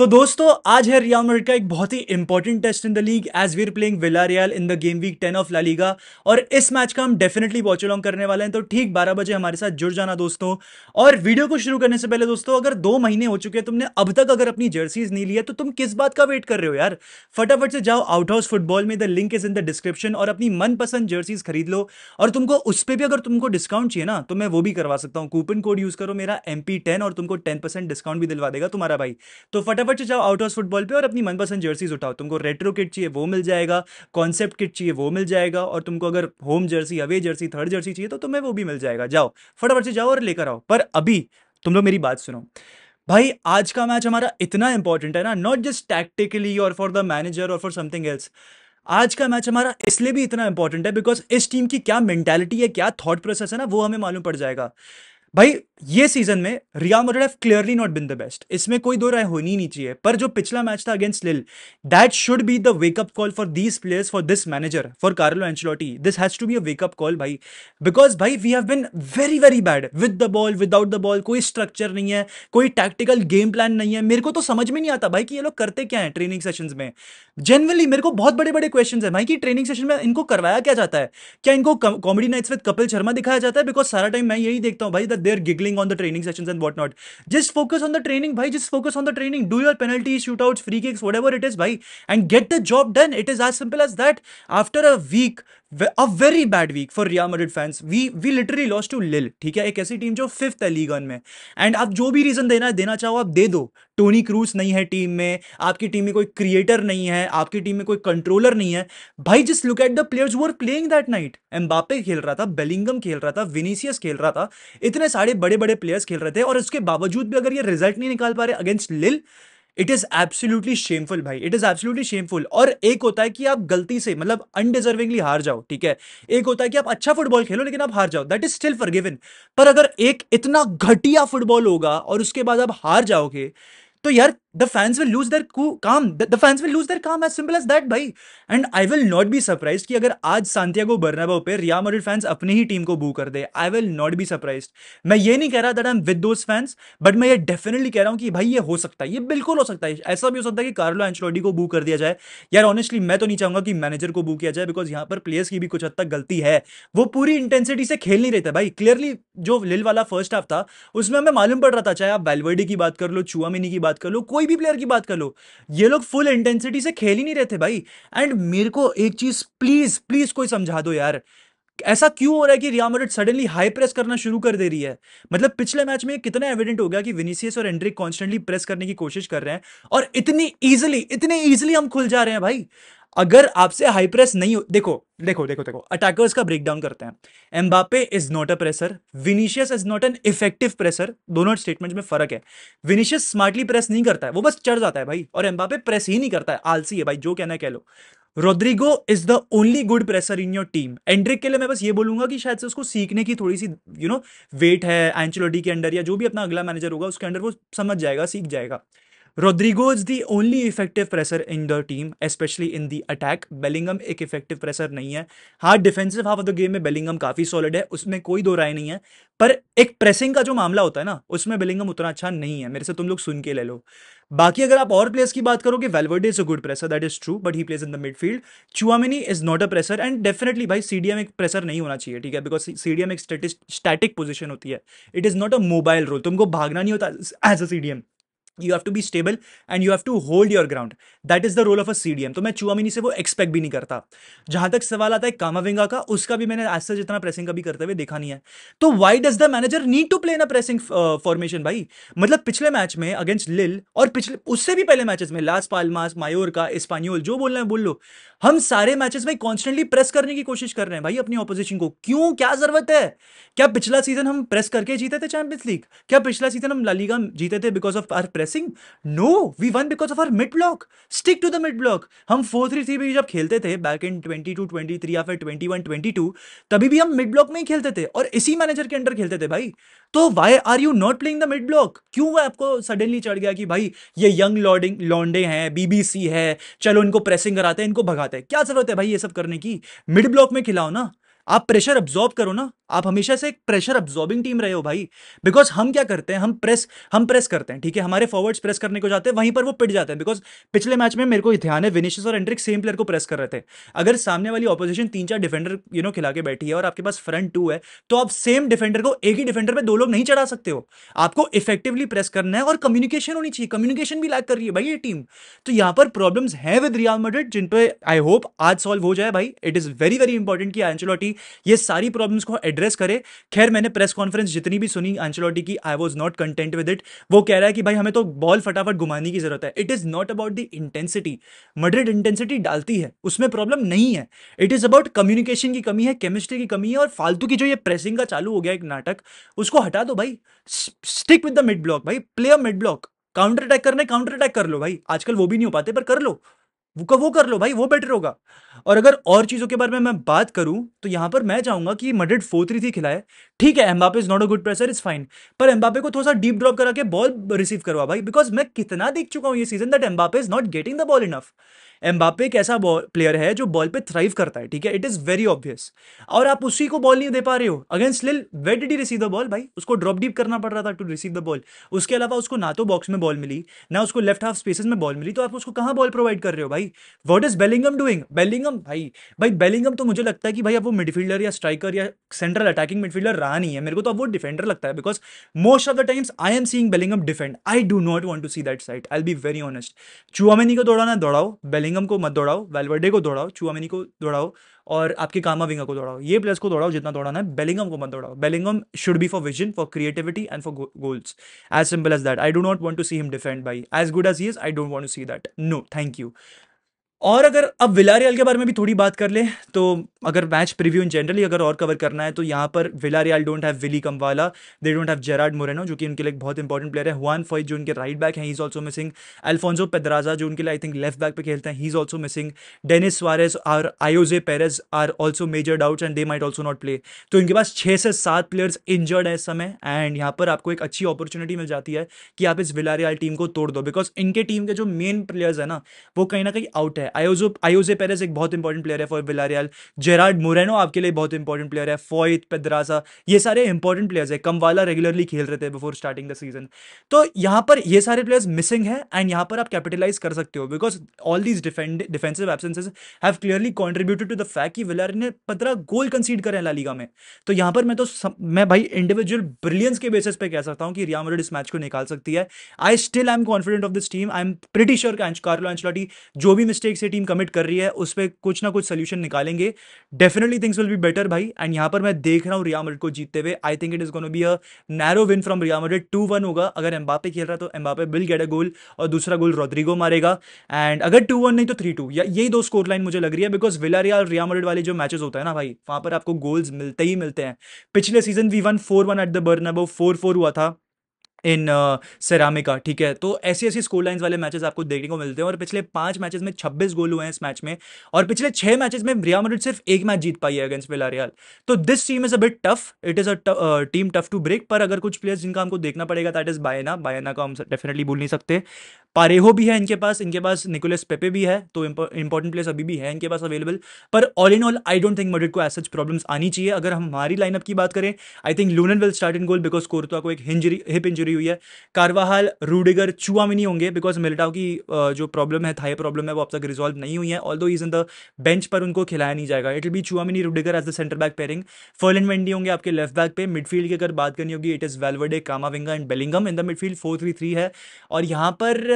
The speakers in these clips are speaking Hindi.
तो दोस्तों आज है रियल मैड्रिड का एक बहुत ही important test in the league as we are playing Villarreal in the game week 10 of La Liga. और इस मैच का हम डेफिनेटली वॉच अलोंग करने वाले हैं, तो ठीक 12 बजे हमारे साथ जुड़ जाना दोस्तों। और वीडियो को शुरू करने से पहले दोस्तों, अगर 2 महीने हो चुके हैं तुमने अब तक अगर अपनी जर्सीज नहीं ली है तो तुम किस बात का वेट कर रहे हो यार। फटाफट से जाओ आउट हाउस फुटबॉल में, the link is in the description, और अपनी मनपसंद जर्सीज खरीद लो। और तुमको उस पर भी अगर तुमको डिस्काउंट चाहिए ना तो मैं वो भी करवा सकता हूँ। कूपन कोड यूज करो मेरा MP10 और तुमको 10% डिस्काउंट भी दिलवा देगा तुम्हारा भाई। तो फटाफट से जाओ आउट हाउस फुटबॉल पे और अपनी मनपसंद जर्सीज उठाओ। तुमको रेट्रो किट चाहिए वो मिल जाएगा, कॉन्सेप्ट किट चाहिए वो मिल जाएगा, और तुमको अगर home Jersey, away Jersey, third Jersey चाहिए तो तुम्हें वो भी मिल जाएगा। जाओ फटाफट से जाओ और लेकर आओ। पर अभी तुम लोग मेरी बात सुनो भाई, आज का मैच हमारा इतना इंपॉर्टेंट है ना, नॉट जस्ट टैक्टिकली और फॉर द मैनेजर और फॉर समथिंग एल्स। आज का मैच हमारा इसलिए भी इतना इंपॉर्टेंट है बिकॉज इस टीम की क्या मेंटालिटी है, क्या थॉट प्रोसेस है ना, वो हमें मालूम पड़ जाएगा। भाई ये सीजन में real Madrid have clearly not been the best, इसमें कोई दो राय होनी नहीं चाहिए। पर जो पिछला मैच था against Lille, that should be the wake up call for these players, for this manager, for Carlo Ancelotti. This has to be a wake up call भाई। बिकॉज भाई we have been very very bad with the ball, without the ball. कोई स्ट्रक्चर नहीं है, कोई टैक्टिकल गेम प्लान नहीं है। मेरे को तो समझ में नहीं आता भाई कि ये लोग करते क्या है ट्रेनिंग सेशंस में। जनरली मेरे को बहुत बड़े बड़े क्वेश्चन है भाई कि ट्रेनिंग सेशन में इनको करवाया क्या जाता है। क्या इनको comedy nights with Kapil Sharma दिखाया जाता है? बिकॉज सारा टाइम मैं यही देखता हूँ भाई, that they are giggling on the training sessions and what not. Just focus on the training भाई, just focus on the training, do your penalty shootouts, free kicks, whatever it is भाई, and get the job done. It is as simple as that. After a week, a very bad week for Real Madrid fans, we literally lost to Lille, ठीक है, एक ऐसी टीम जो 5th है लीग वन में। एंड आप जो भी रीजन देना चाहो आप दे दो। टोनी क्रूस नहीं है टीम में, आपकी टीम में कोई क्रिएटर नहीं है, आपकी टीम में कोई कंट्रोलर नहीं है भाई। Just look at the players who are playing that night. Mbappe खेल रहा था, बेलिंगम खेल रहा था, विनीसियस खेल रहा था, इतने सारे बड़े बड़े प्लेयर्स खेल रहे थे, और उसके बावजूद भी अगर ये रिजल्ट नहीं निकाल पा रहे अगेंस्ट लिल, इट इज एब्सोल्युटली शेमफुल भाई, इट इज एब्सोल्युटली शेमफुल। और एक होता है कि आप गलती से मतलब अनडिजर्विंगली हार जाओ, ठीक है। एक होता है कि आप अच्छा फुटबॉल खेलो लेकिन आप हार जाओ, दैट इज स्टिल फॉरगिवन। पर अगर एक इतना घटिया फुटबॉल होगा और उसके बाद आप हार जाओगे तो यार the fans will lose their calm. The fans will lose their calm, as simple as that भाई। And I will not be surprised कि अगर आज सांतियागो बर्नाबाओ पे रियल मैड्रिड फैंस अपनी ही टीम को बू कर दे। I will not be surprised। मैं ये नहीं कह रहा that I'm with those fans, but मैं ये डेफिनेटली कह रहा हूँ कि भाई ये हो सकता है, ये बिल्कुल हो सकता है। ऐसा भी हो सकता है कि कार्लो एंचेलोटी को बू कर दिया जाए। यार ऑनेस्टली मैं तो नहीं चाहूंगा कि मैनेजर को बू किया जाए, बिकॉज यहाँ पर प्लेयर्स की भी कुछ हद तक गलती है। वो पूरी इंटेंसिटी से खेल नहीं रहे थे भाई। क्लियरली जो लिल वाला फर्स्ट हाफ था उसमें हमें मालूम पड़ रहा था, चाहे आप वेल्वर्डे की बात कर लो, चुआमेनी की बात कर लो, कोई भी प्लेयर की बात कर लो, ये लोग फुल इंटेंसिटी से खेल ही नहीं रहे थे भाई। एंड मेरे को एक चीज प्लीज प्लीज कोई समझा दो यार, ऐसा क्यों हो रहा है कि real Madrid suddenly high press करना शुरू कर दे रही है। मतलब पिछले मैच में कितना एविडेंट हो गया कि विनीसियस और एंड्रिक कॉन्स्टेंटली प्रेस करने की कोशिश कर रहे हैं, और इतने इजीली हम खुल जा रहे हैं भाई। अगर आपसे हाई प्रेस नहीं हो, देखो देखो देखो देखो, अटैकर्स का ब्रेकडाउन करते हैं। Mbappe is not a pressure, Vinicius is not an effective pressure. दोनों स्टेटमेंट में फर्क है। विनीशियस स्मार्टली प्रेस नहीं करता है, वो बस चढ़ जाता है भाई, और एम्बापे प्रेस ही नहीं करता है, आलसी है भाई, जो कहना है कह लो। Rodrigo is the only good presser in your team. Endrick के लिए मैं बस ये बोलूंगा कि शायद से उसको सीखने की थोड़ी सी वेट है एंचेलोटी के अंडर, या जो भी अपना अगला मैनेजर होगा उसके अंडर, वो समझ जाएगा, सीख जाएगा। Rodrigo is the only effective pressure in the team, especially in the attack. Bellingham एक effective pressure नहीं है। हाँ, defensive half of the game में बेलिंगम काफी सॉलिड है, उसमें कोई दो राय नहीं है। पर एक प्रेसिंग का जो मामला होता है ना, उसमें बेलिंगम उतना अच्छा नहीं है, मेरे से तुम लोग सुन के ले लो। बाकी अगर आप और प्लेयर्स की बात करोगे, Valverde is a good presser, that is true, but he plays in the midfield. Tchouameni is not a presser, and definitely भाई सीडीएम एक प्रेसर नहीं होना चाहिए, ठीक है, बिकॉज सीडीएम एक स्टैटिक पोजीशन होती है। It is not a mobile role, तुमको भागना नहीं होता as a CDM. You have to be stable and you have to hold your ground. That is the role of a CDM. तो मैं चुआमिनी से वो एक्सपेक्ट भी नहीं करता। जहां तक सवाल आता है कामाविंगा का, उसका भी मैंने आज से जितना प्रेसिंग कभी करते हुए देखा नहीं है। तो why does the manager need to play in a pressing formation भाई? मतलब पिछले मैच में अगेंस्ट लिल, और पिछले उससे भी पहले मैचेस में लास पाल्मास, मायोरका, एस्पान्योल, जो बोलना है बोल लो, हम सारे मैचेस में कॉन्स्टेंटली प्रेस करने की कोशिश कर रहे हैं भाई अपनी ऑपोजिशन को। क्यों, क्या जरूरत है? क्या पिछला सीजन हम प्रेस करके जीते थे चैंपियंस लीग? क्या पिछला सीजन हम ला लीगा जीते थे because of our pressing? No, we won because of our mid block. Stick to the mid block. हम 4-3-3 भी जब खेलते थे बैक इन 22-23 या फिर 21-22, तभी भी हम मिड ब्लॉक में ही खेलते थे और इसी मैनेजर के अंडर खेलते थे भाई। तो why are you not playing the mid block? क्यों आपको सडनली चढ़ गया कि भाई ये यंग लॉन्डे हैं, बीबीसी है, चलो इनको प्रेसिंग कराते हैं, इनको भगाते हैं? क्या जरूरत है भाई ये सब करने की? मिड ब्लॉक में खिलाओ ना। आप प्रेशर अब्सॉर्ब करो ना, आप हमेशा से एक प्रेशर अब्सॉर्बिंग टीम रहे हो भाई। बिकॉज हम क्या करते हैं, हम प्रेस करते हैं, ठीक है, हमारे फॉरवर्ड्स प्रेस करने को जाते हैं, वहीं पर वो पिट जाते हैं। बिकॉज पिछले मैच में मेरे को ध्यान है, विनिशियस और एंड्रिक सेम प्लेयर को प्रेस कर रहे थे। अगर सामने वाली ऑपोजिशन 3-4 डिफेंडर खिला के बैठी है और आपके पास फ्रंट 2 है, तो आप सेम डिफेंडर को एक ही डिफेंडर पे 2 लोग नहीं चढ़ा सकते हो। आपको इफेक्टिवली प्रेस करना है और कम्युनिकेशन होनी चाहिए। कम्युनिकेशन भी लैक कर रही है भाई ये टीम। तो यहां पर प्रॉब्लम्स हैं विद रियल मैड्रिड, जिन पे आई होप आज सॉल्व हो जाए भाई। It is very very important कि एंचेलोटी ये सारी प्रॉब्लम्स को एड्रेस करे। खैर, मैंने प्रेस कॉन्फ्रेंस जितनी भी सुनी एंचेलोटी की, I was not content with it. वो कह रहा है कि भाई हमें तो बॉल फटाफट घुमाने की जरूरत है। It is not about the intensity. Madrid intensity डालती है, उसमें प्रॉब्लम नहीं है। इट इज अबाउट कम्युनिकेशन की कमी है, केमिस्ट्री की कमी है, और फालतू की जो ये प्रेसिंग का चालू हो गया एक नाटक, उसको हटा दो भाई। Stick with the mid block भाई, play a mid block. Counter attack करने, काउंटर अटैक कर लो भाई। आजकल वो भी नहीं हो पाते, पर कर लो। वो कर लो भाई, वो बेटर होगा। और अगर और चीजों के बारे में मैं बात करूं, तो यहां पर मैं चाहूंगा कि मैड्रिड 4-3-3 खिलाए। ठीक है, Mbappe is not a good pressure, is fine. पर एम्बापे को थोड़ा सा डीप ड्रॉप करा के बॉल रिसीव करवा भाई। बिकॉज मैं कितना देख चुका हूं ये season that Mbappe is not getting the ball enough. Mbappe एक ऐसा प्लेयर है जो बॉल पे थ्राइव करता है, ठीक है, इट इज वेरी ऑब्वियस। और आप उसी को बॉल नहीं दे पा रहे हो against Lille. Where did he receive the ball भाई? उसको ड्रॉप डीप करना पड़ रहा था टू रिसीव द बॉल। उसके अलावा उसको ना तो बॉक्स में बॉल मिली, ना उसको लेफ्ट हाफ स्पेसेस में बॉल मिली। तो आप उसको कहां बॉल प्रोवाइड कर रहे हो भाई? What is Bellingham doing? Bellingham भाई बेलिंगम तो मुझे लगता है कि भाई अब वो मिडफील्डर या स्ट्राइकर या सेंट्रल अटैकिंग मिडफील्डर रहा नहीं है। मेरे को तो अब वो डिफेंडर लगता है। Because most of the times I am seeing Bellingham defend. I do not want to see that side, I will be very honest. Tchouameni को दौड़ाना दौड़ाओ, बेलिंगम को मत दौड़ाओ। वेलवर्डे को दौड़ाओ, चुआमेनी को दौड़ाओ, और आपके कामाविंगा को दौड़ाओ। ये प्लेयर्स को दौड़ाओ जितना दौड़ाना है, बेलिंगम को मत दौड़ाओ। Bellingham should be for vision, for creativity and for goals. As simple as that. I do not want to see him defend भाई। As good as he is, I don't want to see that. No thank you. और अगर अब विलारियल के बारे में भी थोड़ी बात कर ले, तो अगर मैच प्रीव्यू इन जनरली अगर और कवर करना है, तो यहाँ पर Villarreal don't have Willy Kambwala, they don't have Gerard Moreno, जो कि उनके लिए एक बहुत इंपॉर्टेंट प्लेयर है। हुआन फॉइट जो उनके राइट बैक हैं, he is also missing. Alfonso Pedraza जो उनके लिए आई थिंक लेफ्ट बैक पे खेलते हैं, he is also missing. Denis Suarez और Ayoze Perez are also major doubts and they might also not play. तो इनके पास 6 से 7 प्लेयर्स इंजर्ड है इस समय। एंड यहाँ पर आपको एक अच्छी अपॉर्चुनिटी मिल जाती है कि आप इस विलारियल टीम को तोड़ दो। बिकॉज इनके टीम के जो मेन प्लेयर्स है ना, वो कहीं ना कहीं आउट है। आयोजे पेरेज एक बहुत इंपॉर्टेंट प्लेयर है फॉर विलारियल। जेरार्ड मोरेनो आपके लिए बहुत इंपॉर्टेंट प्लेयर है। फॉइट, पेद्रासा, ये सारे इंपॉर्टेंट प्लेयर्स है। कमवाला रेगुलरली खेल रहे थे बिफोर स्टार्टिंग द सीजन। तो यहाँ पर ये सारे प्लेयर्स मिसिंग है, एंड यहाँ पर आप कैपिटलाइज कर सकते हो। Because all these defensive absences have clearly contributed to the fact कि विलारियल ने 15 गोल कंसीड करे हैं ला लीगा में। तो यहाँ पर मैं भाई इंडिविजुअल ब्रिलियंस के बेसिस पे कह सकता हूँ कि रियल मैड्रिड इस मैच को निकाल सकती है। I still I am confident of this team. I am pretty sure Carlo Ancelotti जो भी मिस्टेक्स ये टीम कमिट कर रही है, उस पर कुछ ना कुछ सोल्यूशन निकालेंगे। Definitely things will be better भाई। एंड यहाँ पर मैं देख रहा हूँ रियल मैड्रिड को जीतते हुए। I think it is gonna be a narrow win from real Madrid. 2-1 होगा। अगर एम्बापे खेल रहा है तो एम्बापे विल गेट अ गोल, और दूसरा गोल रोड्रिगो मारेगा। एंड अगर 2-1 नहीं तो 3-2, या यही दो स्कोर लाइन मुझे लग रही है। बिकॉज विलारियल रियल मैड्रिड वाले जो मैचेस होता है ना भाई, वहां पर आपको गोल्स मिलते ही मिलते हैं। पिछले season we won 4-1 at the Bernabeu, 4-4 हुआ था इन सेरामिका, ठीक है। तो ऐसी ऐसी स्कोर लाइंस वाले मैचेस आपको देखने को मिलते हैं। और पिछले 5 मैचेस में 26 गोल हुए हैं इस मैच में। और पिछले 6 मैचेस में रियल मैड्रिड सिर्फ एक मैच जीत पाई है अगेंस्ट विलारियल। तो this team is a bit tough, it is a team tough to break. पर अगर कुछ प्लेयर्स जिनका हमको देखना पड़ेगा, दैट इज बायना को हम डेफिनेटली भूल नहीं सकते। पारेहो भी है इनके पास निकोलस पेपे भी है। तो इंपॉर्टेंट प्लेयर्स अभी भी है इनके पास अवेलेबल। पर all in all I don't think Madrid को एज सच प्रॉब्लम्स आनी चाहिए। अगर हम हमारी लाइनअप की बात करें, I think Lunin will start in goal, because Courtois को एक हिप इंजरी हुई है। कार्वाहाल, रूडिगर, चुआमिनी होंगे, बिकॉज मिलिटाओ की जो प्रॉब्लम है, थाई प्रॉब्लम है, वो अब तक रिजॉल्व नहीं हुई है। Although is in the bench, पर उनको खिलाया नहीं जाएगा। It will be Tchouameni, Rudiger as the centre back pairing. Ferland Mendy होंगे आपके लेफ्ट बैक पे। मिडफील्ड की अगर बात करनी होगी, it is Valverde, कामाविंगा and Bellingham in the midfield. 4-3-3 है। और यहाँ पर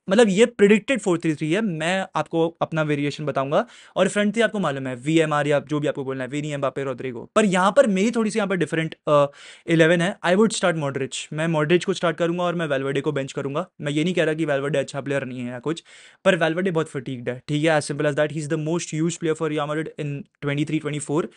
मतलब ये प्रिडिक्टेड 4-3-3 है। मैं आपको अपना वेरिएशन बताऊंगा। और फ्रंट थ्री आपको मालूम है, वीएमआर या जो भी आपको बोलना है, विनी, एम्बापे, रोड्रिगो। पर यहाँ पर मेरी थोड़ी सी यहाँ पर डिफरेंट 11 है। I would start Modric. मैं मॉडरिच को स्टार्ट करूंगा और मैं वेलवर्डे को बेंच करूंगा। मैं ये नहीं कह रहा कि वेलवर्डे अच्छा प्लेयर नहीं है या कुछ, पर वेलवर्डे बहुत फटीग्ड है, ठीक है। As simple as that. He is the most used player for Real Madrid in 23-24,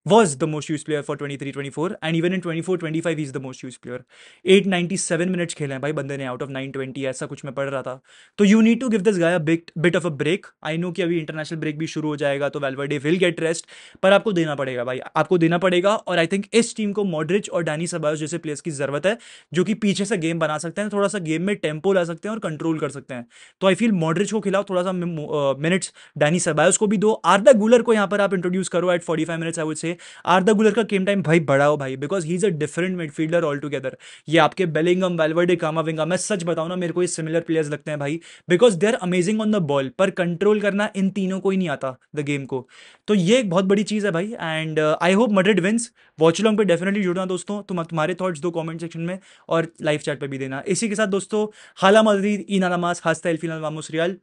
was the most used player for 23-24, and even in 24-25 he is the most used player. 897 minutes खेले हैं भाई बंदे ने आउट ऑफ 920, ऐसा कुछ मैं पढ़ रहा था। तो you need to give this guy a bit of a break. I know कि अभी इंटरनेशनल ब्रेक भी शुरू हो जाएगा, तो वेलवर्डे विल गेट रेस्ट, पर आपको देना पड़ेगा भाई, आपको देना पड़ेगा। और आई थिंक इस टीम को मॉडरिच और डैनी सेबायोस जैसे प्लेयर्स की जरूरत है, जो कि पीछे से गेम बना सकते हैं, थोड़ा सा गेम में टेम्पो ला सकते हैं और कंट्रोल कर सकते हैं। तो आई फील मॉडरिच को खिलाओ थोड़ा सा मिनट्स, डैनी सेबायोस को भी दो, आर्दा गुलर को यहाँ पर आप इंट्रोड्यूस करो eight 45 minutes I would say. थे। आर्दा गुलर का गेम टाइम भाई बढ़ाओ भाई, because he is a different midfielder all together. ये आपके बेलिंगम, वेलवर्डे, कामाविंगा, मैं सच बताऊं ना, मेरे को ये सिमिलर प्लेयर्स लगते हैं भाई, because they are amazing on the ball, पर कंट्रोल करना इन तीनों को ही नहीं आता द गेम को। तो ये एक बहुत बड़ी चीज़ है भाई, and I hope Madrid wins. Watchalong पे डेफिनेटली जुड़ना दोस्तों, तुम्हारे थॉट्स दो कमेंट सेक्शन में और लाइव चैट पे भी देना। इसी के साथ दोस्तों, हाला मदरीद, ई नाना मास, हास्ता एल फिनल वामोस रियल।